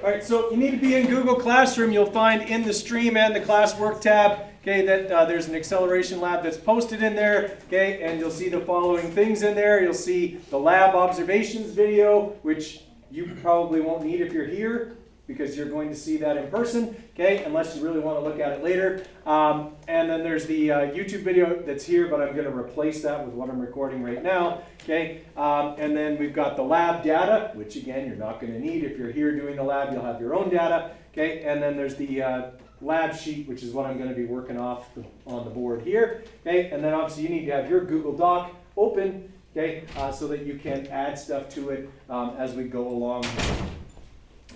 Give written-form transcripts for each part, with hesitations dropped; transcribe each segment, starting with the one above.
All right, so you need to be in Google Classroom. You'll find in the stream and the classwork tab, okay, that there's an acceleration lab that's posted in there, okay, and you'll see the following things in there. You'll see the lab observations video, which you probably won't need if you're here, because you're going to see that in person, okay, unless you really want to look at it later. And then there's the YouTube video that's here, but I'm going to replace that with what I'm recording right now, okay. And then we've got the lab data, which again, you're not going to need. If you're here doing the lab, you'll have your own data, okay. And then there's the lab sheet, which is what I'm going to be working off on the board here, okay. And then obviously you need to have your Google Doc open, okay, so that you can add stuff to it as we go along.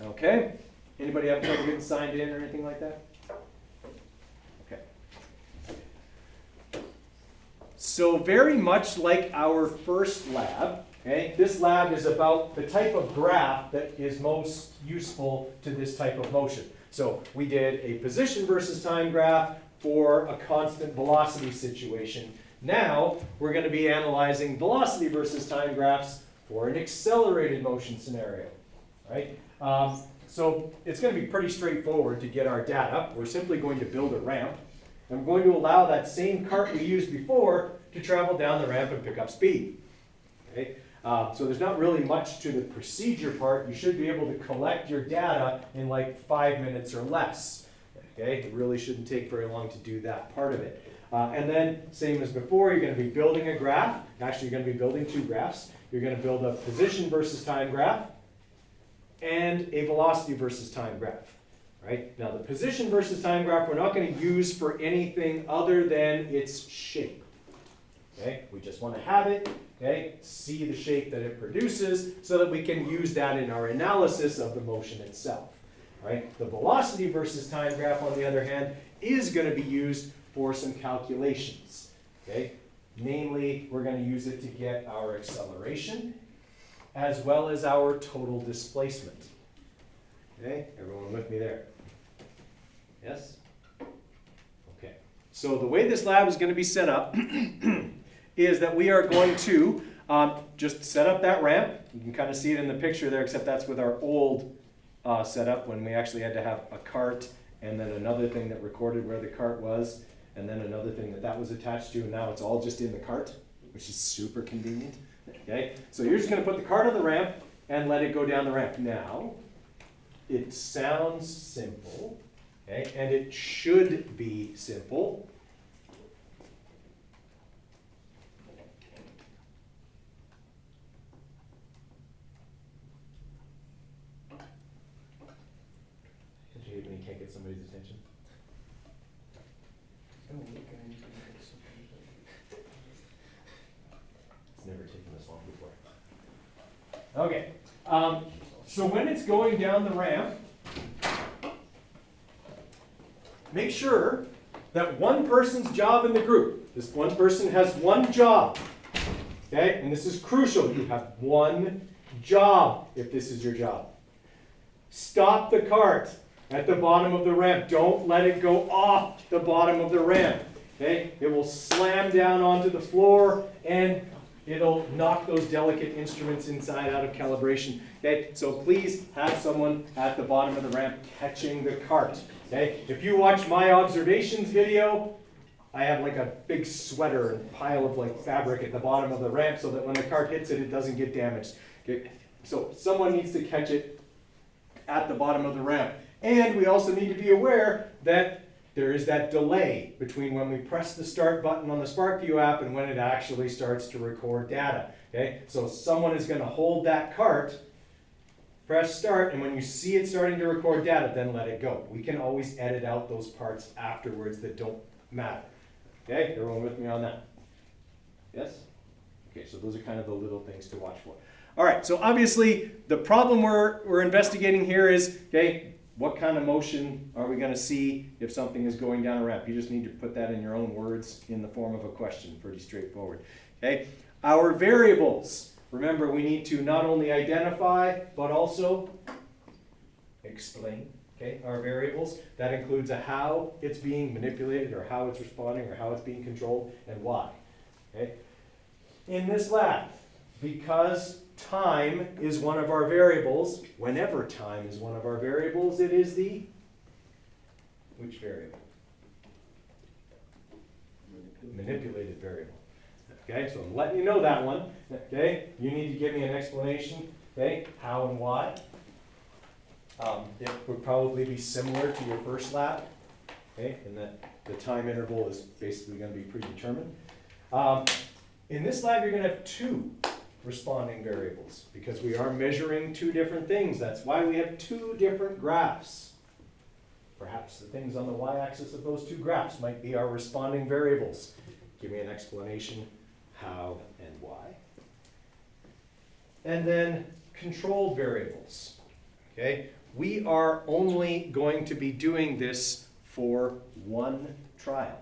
Okay. Anybody have trouble getting signed in or anything like that? Okay. So very much like our first lab, okay, this lab is about the type of graph that is most useful to this type of motion. So we did a position versus time graph for a constant velocity situation. Now we're going to be analyzing velocity versus time graphs for an accelerated motion scenario, right? So it's going to be pretty straightforward to get our data. We're simply going to build a ramp. And we're going to allow that same cart we used before to travel down the ramp and pick up speed. Okay? So there's not really much to the procedure part. You should be able to collect your data in like 5 minutes or less. Okay? It really shouldn't take very long to do that part of it. And then, same as before, you're going to be building a graph. Actually, you're going to be building two graphs. You're going to build a position versus time graph and a velocity versus time graph, right? Now the position versus time graph we're not going to use for anything other than its shape, okay? We just want to have it, okay? See the shape that it produces so that we can use that in our analysis of the motion itself, right? The velocity versus time graph, on the other hand, is going to be used for some calculations, okay? Namely, we're going to use it to get our acceleration as well as our total displacement. Okay, everyone with me there? Yes? Okay, so the way this lab is going to be set up is that we are going to just set up that ramp. You can kind of see it in the picture there, except that's with our old setup when we actually had to have a cart and then another thing that recorded where the cart was and then another thing that was attached to, and now it's all just in the cart, which is super convenient. Okay, so you're just going to put the cart on the ramp and let it go down the ramp. Now, it sounds simple, okay, and it should be simple. Did you hate when you can't get somebody's attention? Never taken this long before. Okay, so when it's going down the ramp, make sure that one person's job in the group, this one person has one job, okay? And this is crucial. You have one job if this is your job. Stop the cart at the bottom of the ramp. Don't let it go off the bottom of the ramp, okay? It will slam down onto the floor and it'll knock those delicate instruments inside out of calibration. Okay, so please have someone at the bottom of the ramp catching the cart. Okay, if you watch my observations video, I have like a big sweater and pile of like fabric at the bottom of the ramp so that when the cart hits it, it doesn't get damaged. Okay, so someone needs to catch it at the bottom of the ramp. And we also need to be aware that there is that delay between when we press the start button on the SparkView app and when it actually starts to record data. Okay, so someone is going to hold that cart, press start, and when you see it starting to record data, then let it go. We can always edit out those parts afterwards that don't matter. Okay, everyone with me on that? Yes? Okay, so those are kind of the little things to watch for. All right, so obviously the problem we're investigating here is, okay, what kind of motion are we going to see if something is going down a ramp? You just need to put that in your own words in the form of a question. Pretty straightforward. Okay. Our variables. Remember, we need to not only identify, but also explain. Okay, our variables. That includes a how it's being manipulated, or how it's responding, or how it's being controlled, and why. Okay. In this lab, because time is one of our variables, whenever time is one of our variables, it is the, which variable? Manipulated variable. Okay, so I'm letting you know that one. Okay, you need to give me an explanation, okay, how and why. It would probably be similar to your first lab, okay, in that the time interval is basically going to be predetermined. In this lab, you're going to have two responding variables because we are measuring two different things. That's why we have two different graphs. Perhaps the things on the y-axis of those two graphs might be our responding variables. Give me an explanation, how and why. And then controlled variables. Okay, we are only going to be doing this for one trial.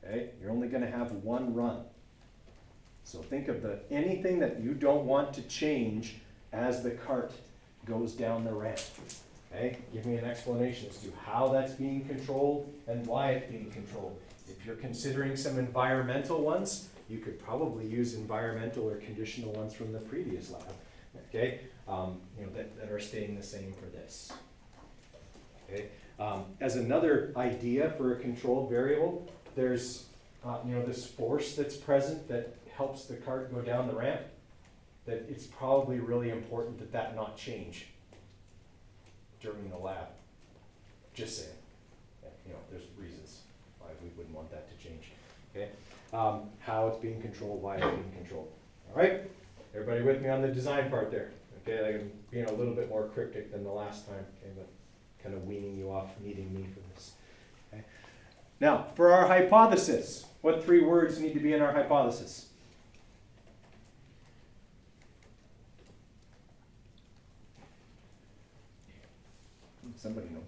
Okay, you're only going to have one run. So think of anything that you don't want to change as the cart goes down the ramp. Okay, give me an explanation as to how that's being controlled and why it's being controlled. If you're considering some environmental ones, you could probably use environmental or conditional ones from the previous lab. Okay, that are staying the same for this. Okay, as another idea for a controlled variable, there's this force that's present that helps the cart go down the ramp. That it's probably really important that that not change during the lab. Just saying. There's reasons why we wouldn't want that to change. Okay, how it's being controlled, why it's being controlled. All right, everybody with me on the design part there? Okay, I'm being a little bit more cryptic than the last time. Okay, but kind of weaning you off needing me for this. Okay. Now, for our hypothesis, what three words need to be in our hypothesis? Somebody knows.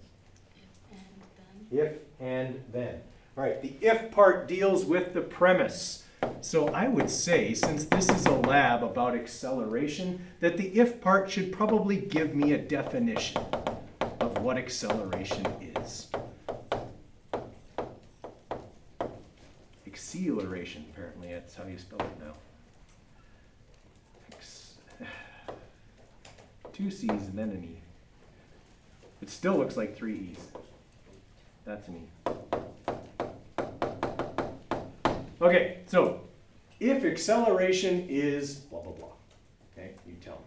If and then. All right, the if part deals with the premise. So I would say, since this is a lab about acceleration, that the if part should probably give me a definition of what acceleration is. Acceleration, apparently, that's how you spell it now. Two C's and then an E. It still looks like three E's. That's an E. Okay, so if acceleration is blah, blah, blah, okay, you tell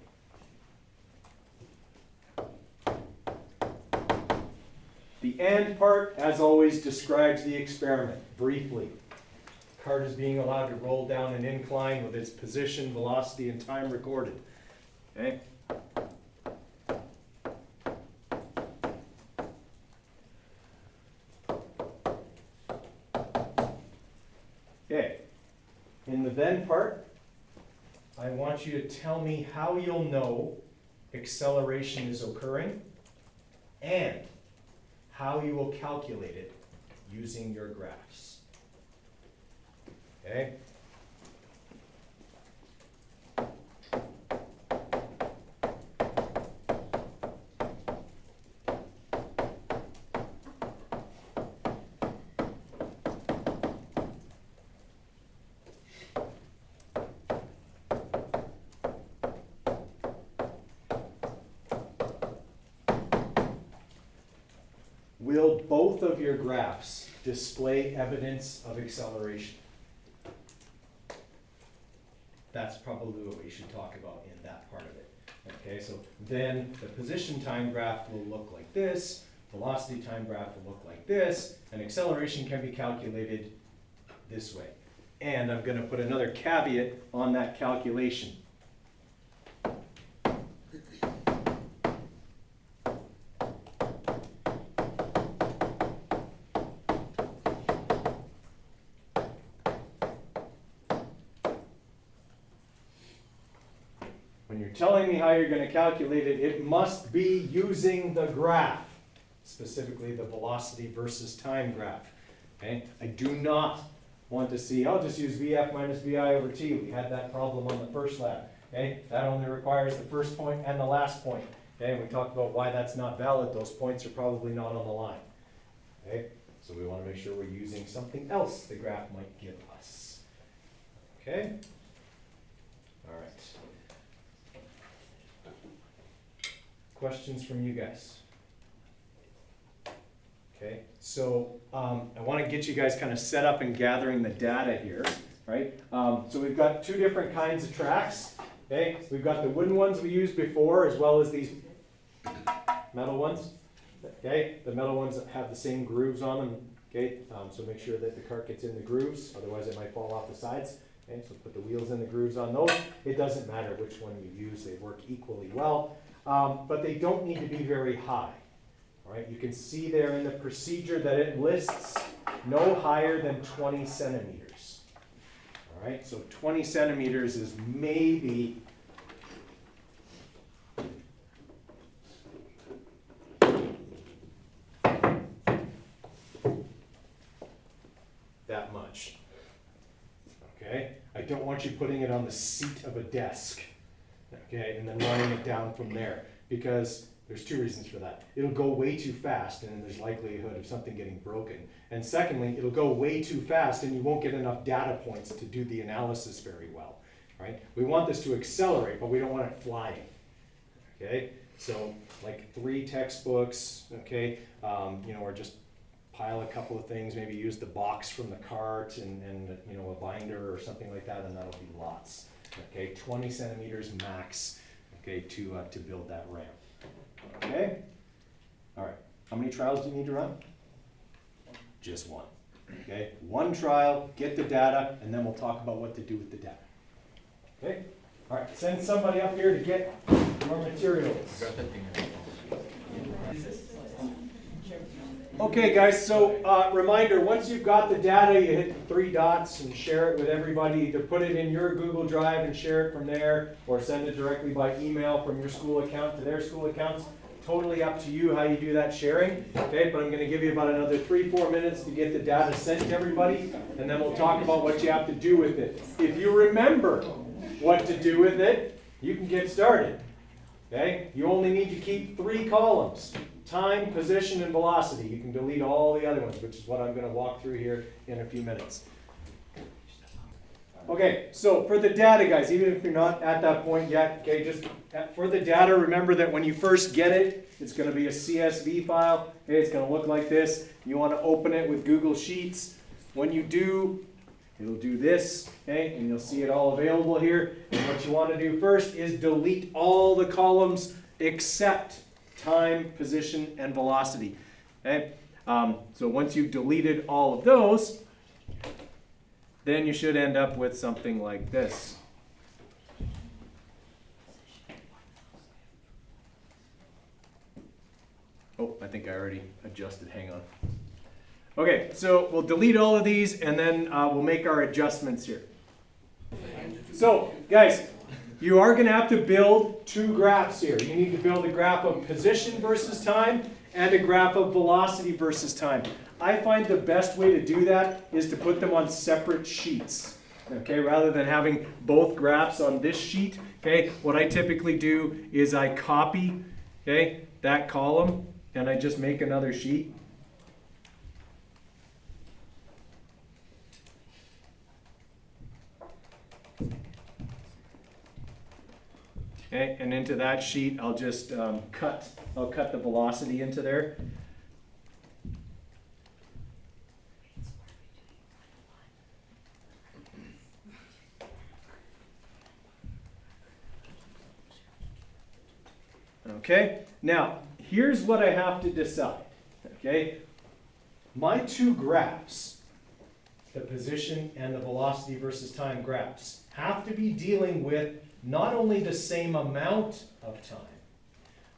me. The and part, as always, describes the experiment briefly. The cart is being allowed to roll down an incline with its position, velocity, and time recorded. Okay? Okay, in the then part, I want you to tell me how you'll know acceleration is occurring and how you will calculate it using your graphs. Okay? Will both of your graphs display evidence of acceleration? That's probably what we should talk about in that part of it. Okay, so then the position time graph will look like this, velocity time graph will look like this, and acceleration can be calculated this way. And I'm going to put another caveat on that calculation. When you're telling me how you're going to calculate it, it must be using the graph, specifically the velocity versus time graph. Okay? I do not want to see, I'll just use VF minus VI over T. We had that problem on the first lab. Okay? That only requires the first point and the last point. Okay? And we talked about why that's not valid. Those points are probably not on the line. Okay? So we want to make sure we're using something else the graph might give us. Okay? All right. questions from you guys? Okay, so I want to get you guys kind of set up and gathering the data here, right? So we've got two different kinds of tracks. Okay, so we've got the wooden ones we used before, as well as these metal ones. Okay, the metal ones that have the same grooves on them. Okay, so make sure that the cart gets in the grooves, otherwise it might fall off the sides. Okay, so put the wheels in the grooves on those. It doesn't matter which one you use, they work equally well, but they don't need to be very high. All right, you can see there in the procedure that it lists no higher than 20 centimeters. All right, so 20 centimeters is maybe that much. Okay, I don't want you putting it on the seat of a desk, okay, and then running it down from there, because there's two reasons for that. It'll go way too fast, and then there's likelihood of something getting broken. And secondly, it'll go way too fast, and you won't get enough data points to do the analysis very well. Right? We want this to accelerate, but we don't want it flying. Okay, so like 3 textbooks, okay, or just pile a couple of things, maybe use the box from the cart and a binder or something like that, and that'll be lots. Okay, 20 centimeters max, okay, to build that ramp. Okay, all right, how many trials do you need to run? Just one. Okay, one trial, get the data, and then we'll talk about what to do with the data. Okay, all right, send somebody up here to get more materials. Okay guys, so reminder, once you've got the data, you hit the 3 dots and share it with everybody. Either put it in your Google Drive and share it from there, or send it directly by email from your school account to their school accounts. Totally up to you how you do that sharing. Okay, but I'm going to give you about another 3-4 minutes to get the data sent to everybody, and then we'll talk about what you have to do with it. If you remember what to do with it, you can get started. Okay, you only need to keep 3 columns. Time, position, and velocity. You can delete all the other ones, which is what I'm going to walk through here in a few minutes. Okay, so for the data, guys, even if you're not at that point yet, okay, just for the data, remember that when you first get it, it's going to be a CSV file. Okay, it's going to look like this. You want to open it with Google Sheets. When you do, it'll do this, okay, and you'll see it all available here. And what you want to do first is delete all the columns except time, position, and velocity. Okay? So once you've deleted all of those, then you should end up with something like this. Oh, I think I already adjusted. Hang on. Okay, so we'll delete all of these, and then we'll make our adjustments here. So, guys, you are going to have to build 2 graphs here. You need to build a graph of position versus time and a graph of velocity versus time. I find the best way to do that is to put them on separate sheets. Okay, rather than having both graphs on this sheet, okay, what I typically do is I copy, okay, that column, and I just make another sheet. Okay, and into that sheet, I'll just cut the velocity into there. Okay, now here's what I have to decide. Okay, my 2 graphs, the position and the velocity versus time graphs, have to be dealing with not only the same amount of time,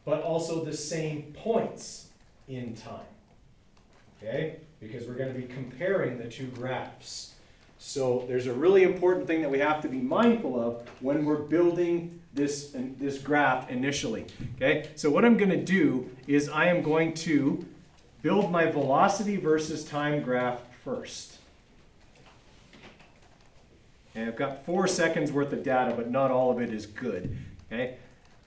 but also the same points in time. Okay, because we're going to be comparing the 2 graphs. So there's a really important thing that we have to be mindful of when we're building this graph initially. Okay, so what I'm going to do is I am going to build my velocity versus time graph first. And I've got 4 seconds worth of data, but not all of it is good. Okay,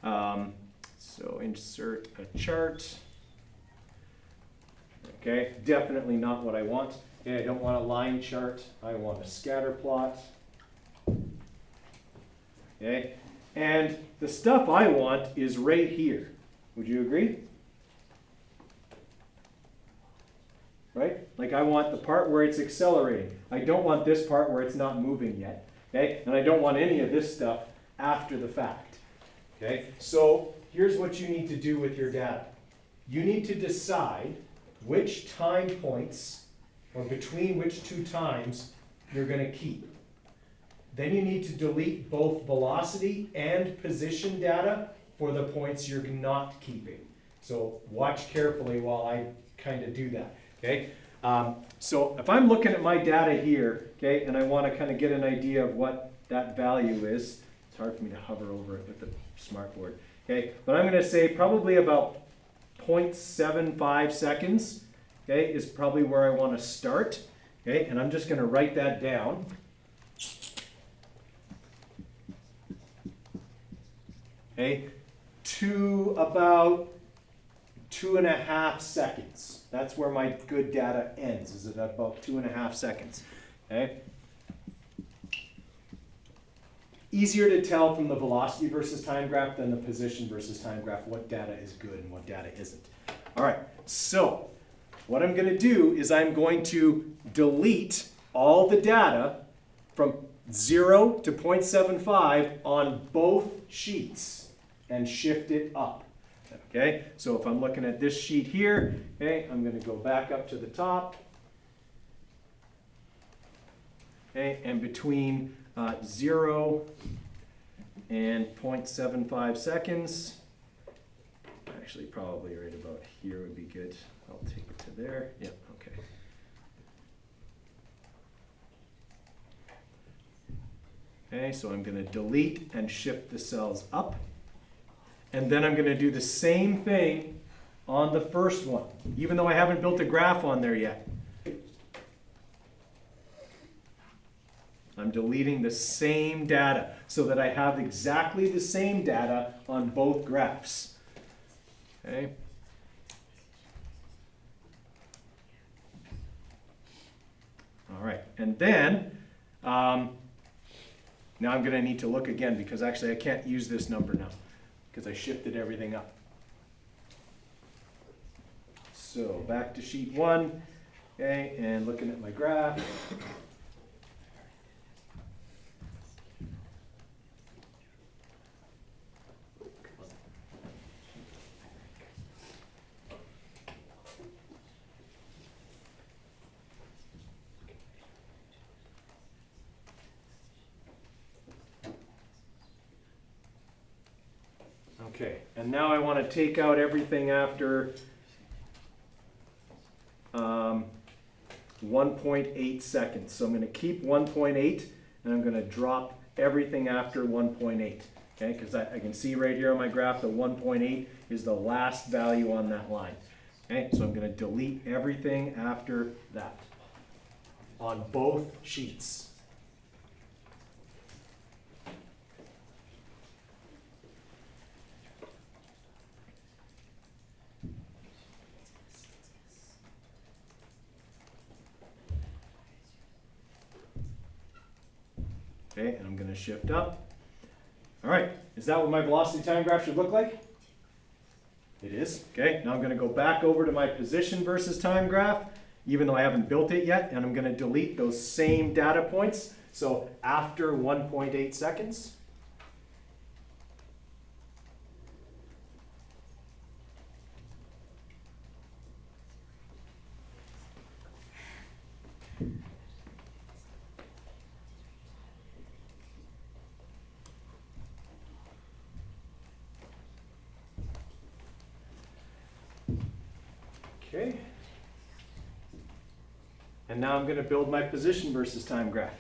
so insert a chart. Okay, definitely not what I want. Okay, I don't want a line chart. I want a scatter plot. Okay, and the stuff I want is right here. Would you agree? Right? Like I want the part where it's accelerating. I don't want this part where it's not moving yet. Okay? And I don't want any of this stuff after the fact. Okay? So here's what you need to do with your data. You need to decide which time points, or between which two times, you're going to keep. Then you need to delete both velocity and position data for the points you're not keeping. So watch carefully while I kind of do that. Okay? So if I'm looking at my data here, okay, and I want to kind of get an idea of what that value is, it's hard for me to hover over it with the smartboard. Okay, but I'm going to say probably about 0.75 seconds, okay, is probably where I want to start. Okay, and I'm just going to write that down. Okay, to about 2.5 seconds. That's where my good data ends, is at about 2.5 seconds. Okay. Easier to tell from the velocity versus time graph than the position versus time graph what data is good and what data isn't. All right, so what I'm going to do is I'm going to delete all the data from 0 to 0.75 on both sheets and shift it up. Okay, so if I'm looking at this sheet here, okay, I'm going to go back up to the top. Okay, and between 0 and 0.75 seconds, actually probably right about here would be good. I'll take it to there. Yep, okay. Okay, so I'm going to delete and shift the cells up. And then I'm going to do the same thing on the first one, even though I haven't built a graph on there yet. I'm deleting the same data so that I have exactly the same data on both graphs. Okay. All right, and then now I'm going to need to look again because actually I can't use this number now because I shifted everything up. So back to sheet 1, okay, and looking at my graph. Okay, and now I want to take out everything after 1.8 seconds. So I'm going to keep 1.8 and I'm going to drop everything after 1.8. Okay, because I can see right here on my graph the 1.8 is the last value on that line. Okay, so I'm going to delete everything after that on both sheets. Okay, and I'm going to shift up. All right, is that what my velocity time graph should look like? It is. Okay, now I'm going to go back over to my position versus time graph, even though I haven't built it yet, and I'm going to delete those same data points. So after 1.8 seconds. Okay. And now I'm going to build my position versus time graph.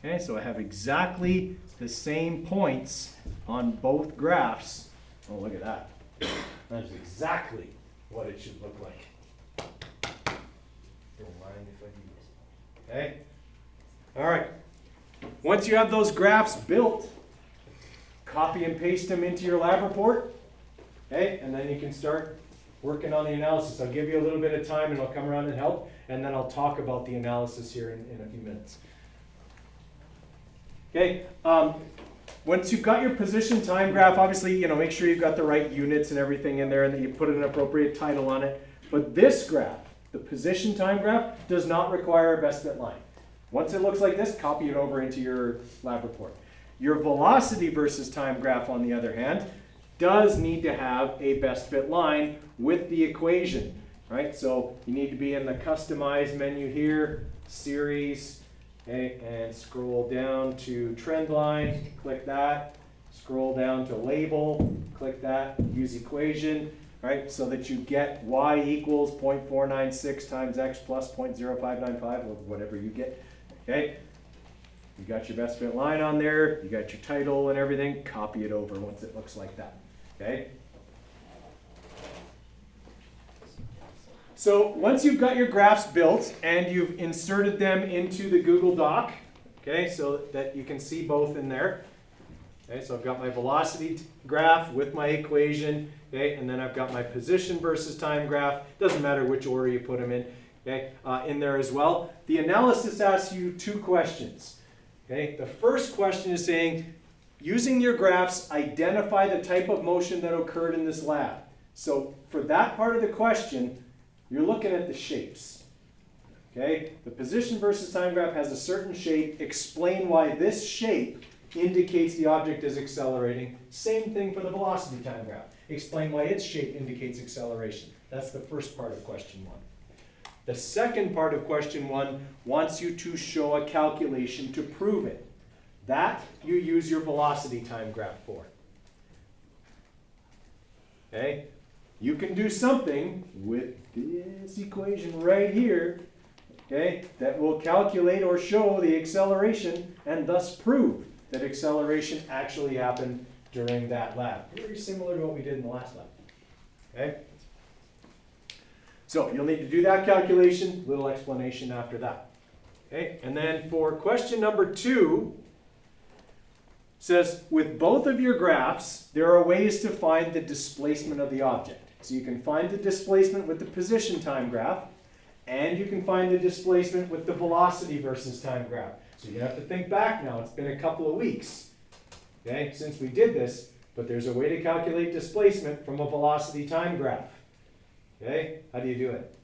Okay, so I have exactly the same points on both graphs. Oh, look at that. That's exactly what it should look like. Don't mind if I do. Okay. All right. Once you have those graphs built, copy and paste them into your lab report, okay, and then you can start working on the analysis. I'll give you a little bit of time and I'll come around and help, and then I'll talk about the analysis here in a few minutes. Okay, once you've got your position time graph, obviously, make sure you've got the right units and everything in there and that you put an appropriate title on it. But this graph, the position time graph, does not require a best fit line. Once it looks like this, copy it over into your lab report. Your velocity versus time graph, on the other hand, does need to have a best fit line with the equation, right? So you need to be in the customize menu here, series, okay, and scroll down to trend line, click that, scroll down to label, click that, use equation, right? So that you get y equals 0.496 times x plus 0.0595, or whatever you get, okay? You got your best fit line on there, you got your title and everything, copy it over once it looks like that, okay? So once you've got your graphs built and you've inserted them into the Google Doc, okay, so that you can see both in there. Okay, so I've got my velocity graph with my equation, okay, and then I've got my position versus time graph. Doesn't matter which order you put them in, okay, in there as well. The analysis asks you two questions. Okay, the first question is saying, using your graphs, identify the type of motion that occurred in this lab. So for that part of the question, you're looking at the shapes. Okay, the position versus time graph has a certain shape. Explain why this shape indicates the object is accelerating. Same thing for the velocity time graph. Explain why its shape indicates acceleration. That's the first part of question 1. The second part of question 1 wants you to show a calculation to prove it. That you use your velocity time graph for. Okay? You can do something with this equation right here, okay, that will calculate or show the acceleration and thus prove that acceleration actually happened during that lab. Very similar to what we did in the last lab. Okay? So you'll need to do that calculation, little explanation after that. Okay? And then for question number 2, says, with both of your graphs, there are ways to find the displacement of the object. So you can find the displacement with the position time graph, and you can find the displacement with the velocity versus time graph. So you have to think back now. It's been a couple of weeks, okay, since we did this, but there's a way to calculate displacement from a velocity time graph. Okay, how do you do it?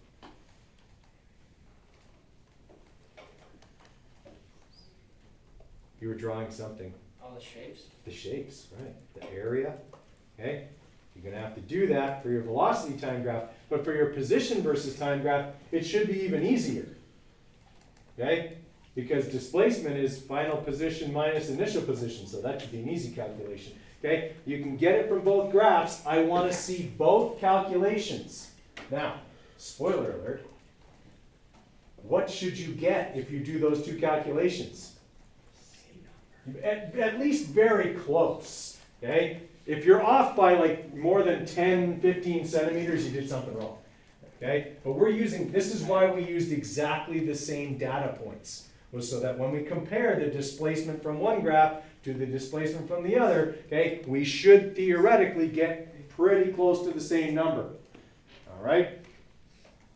You were drawing something. All the shapes? The shapes, right. The area, okay? You're going to have to do that for your velocity time graph, but for your position versus time graph, it should be even easier, okay? Because displacement is final position minus initial position, so that should be an easy calculation, okay? You can get it from both graphs. I want to see both calculations. Now, spoiler alert, what should you get if you do those two calculations? At least very close, okay? If you're off by like more than 10, 15 centimeters, you did something wrong, okay? But we're using, this is why we used exactly the same data points, was so that when we compare the displacement from one graph to the displacement from the other, okay, we should theoretically get pretty close to the same number, all right?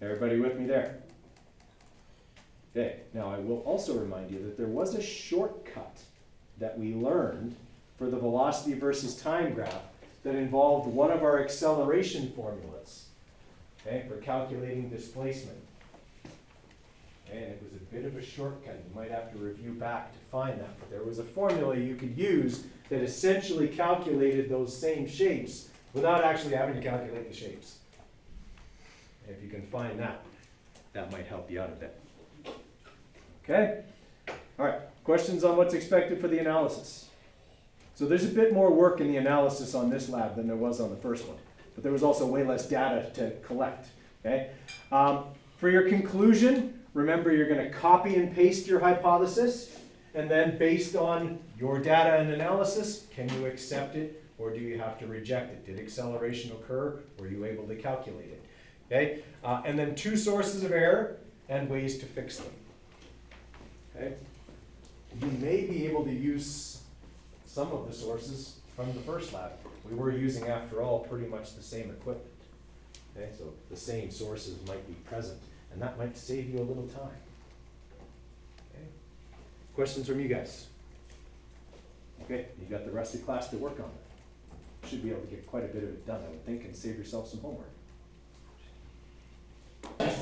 Everybody with me there? Okay, now I will also remind you that there was a shortcut that we learned for the velocity versus time graph that involved one of our acceleration formulas, okay, for calculating displacement. Okay, and it was a bit of a shortcut. You might have to review back to find that, but there was a formula you could use that essentially calculated those same shapes without actually having to calculate the shapes. If you can find that, that might help you out a bit. Okay? All right, questions on what's expected for the analysis? So there's a bit more work in the analysis on this lab than there was on the first one, but there was also way less data to collect, okay? For your conclusion, remember you're going to copy and paste your hypothesis, and then based on your data and analysis, can you accept it or do you have to reject it? Did acceleration occur? Were you able to calculate it? Okay? And then 2 sources of error and ways to fix them. Okay? You may be able to use some of the sources from the first lab. We were using, after all, pretty much the same equipment. Okay, so the same sources might be present, and that might save you a little time. Okay. Questions from you guys? Okay, you got the rest of the class to work on it. Should be able to get quite a bit of it done, I would think, and save yourself some homework.